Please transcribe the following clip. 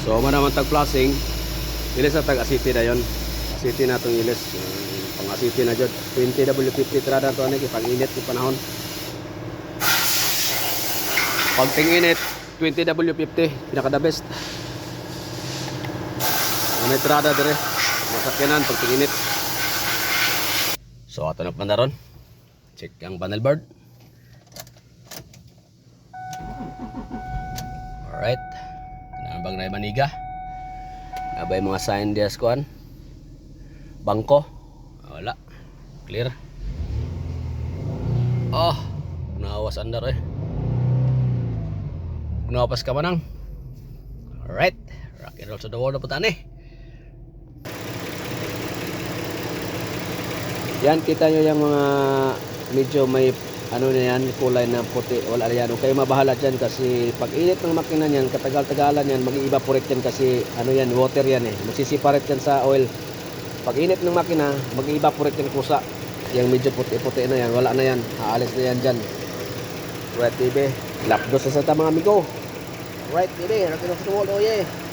So man naman tag flashing, ilis na tag asiti na yon. Asiti na tong ilis. Pang asiti na jud. 20W50 trada to ani pang init ng panahon. Pag ting init 20W50 pinaka the best. Ano trada dire? Masakyanan pag ting init. So ato na pandaron. Check ang panel board. Alright. Nambang na maniga. Nabay mga sign dias kuan. Bangko. Wala. Clear. Oh, nawas andar eh. Nawas ka manang. Alright. Rock and roll sa the world po tani. Yan kita nyo yung mga medyo may ano na yan, kulay na puti. Wala yan. Huwag kayo mabahala dyan kasi pag init ng makina yan, katagal-tagalan yan, mag-evaporate yan kasi ano yan, water yan eh. Masisiparate yan sa oil. Pag init ng makina, mag-evaporate yan kusa. Yung medyo puti-puti na yan, wala na yan. Aalis na yan dyan. Right, baby. Lapdos sa mga amigo. Right, baby. Rock and roll, oh yeah.